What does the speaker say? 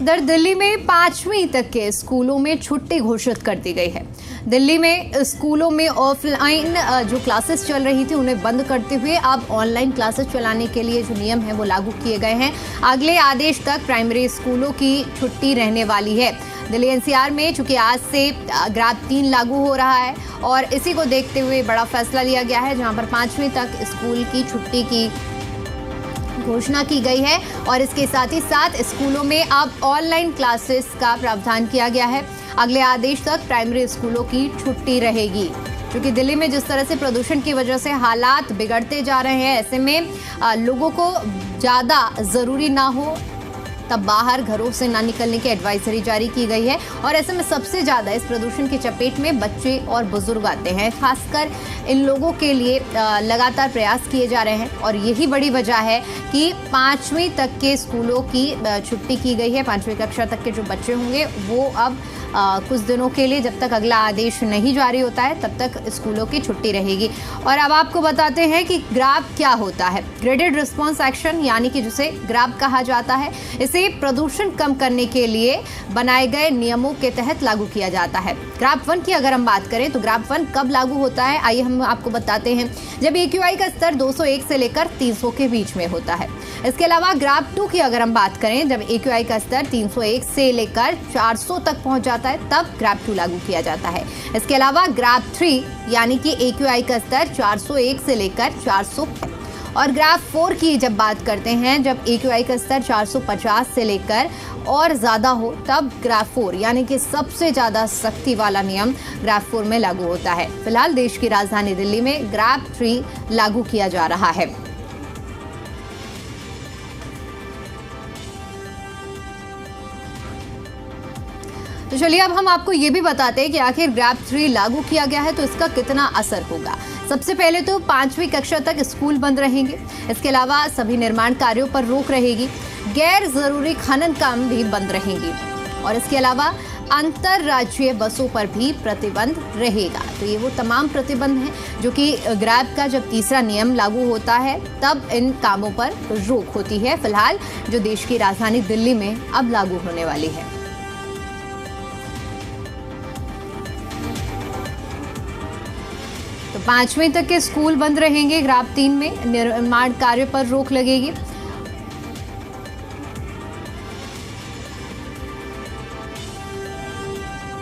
इधर दिल्ली में 5वीं तक के स्कूलों में छुट्टी घोषित कर दी गई है। दिल्ली में स्कूलों में ऑफलाइन जो क्लासेस चल रही थी उन्हें बंद करते हुए अब ऑनलाइन क्लासेस चलाने के लिए जो नियम है वो लागू किए गए हैं। अगले आदेश तक प्राइमरी स्कूलों की छुट्टी रहने वाली है। दिल्ली एनसीआर में चूंकि आज से ग्राफ 3 लागू हो रहा है और इसी को देखते हुए बड़ा फैसला लिया गया है, जहां पर 5वीं तक स्कूल की छुट्टी की घोषणा की गई है और इसके साथ ही साथ स्कूलों में अब ऑनलाइन क्लासेस का प्रावधान किया गया है। अगले आदेश तक प्राइमरी स्कूलों की छुट्टी रहेगी। क्योंकि दिल्ली में जिस तरह से प्रदूषण की वजह से हालात बिगड़ते जा रहे हैं, ऐसे में लोगों को ज़्यादा ज़रूरी ना हो तब बाहर घरों से ना निकलने की एडवाइजरी जारी की गई है और ऐसे में सबसे ज़्यादा इस प्रदूषण की चपेट में बच्चे और बुजुर्ग आते हैं। खासकर इन लोगों के लिए लगातार प्रयास किए जा रहे हैं और यही बड़ी वजह है कि 5वीं तक के स्कूलों की छुट्टी की गई है। 5वीं कक्षा तक के जो बच्चे होंगे वो अब कुछ दिनों के लिए, जब तक अगला आदेश नहीं जारी होता है तब तक स्कूलों की छुट्टी रहेगी। और अब आपको बताते हैं कि ग्राफ क्या होता है। ग्रेडेड रिस्पांस एक्शन यानी कि जिसे ग्राफ कहा जाता है, इसे प्रदूषण कम करने के लिए बनाए गए नियमों के तहत लागू किया जाता है। ग्राफ 1 की अगर हम बात करें तो ग्राफ 1 कब लागू होता है, आइए हम आपको बताते हैं। जब AQI का स्तर 201 से लेकर 300 के बीच में होता है। इसके अलावा ग्राफ 2 की अगर हम बात करें, जब AQI का स्तर 301 से लेकर 400 तक पहुंच जाता है तब ग्राफ 2 लागू किया जाता है। इसके अलावा ग्राफ 3 यानी कि AQI का स्तर 401 से लेकर 400 और ग्राफ 4 की जब बात करते हैं, जब AQI का स्तर 450 से लेकर और ज़्यादा हो तब ग्राफ 4 यानी कि सबसे ज़्यादा सख्ती वाला नियम ग्राफ 4 में लागू होता है। फिलहाल देश की राजधानी दिल्ली में ग्राफ 3 लागू किया जा रहा है। तो चलिए अब हम आपको ये भी बताते हैं कि आखिर ग्राफ 3 लागू किया गया है तो इसका कितना असर होगा। सबसे पहले तो 5वीं कक्षा तक स्कूल बंद रहेंगे। इसके अलावा सभी निर्माण कार्यों पर रोक रहेगी। गैर जरूरी खनन काम भी बंद रहेंगी और इसके अलावा अंतरराज्यीय बसों पर भी प्रतिबंध रहेगा। तो ये वो तमाम प्रतिबंध हैं जो कि ग्राफ का जब तीसरा नियम लागू होता है तब इन कामों पर रोक होती है। फिलहाल जो देश की राजधानी दिल्ली में अब लागू होने वाली है। तो 5वीं तक के स्कूल बंद रहेंगे। ग्राफ 3 में निर्माण कार्य पर रोक लगेगी।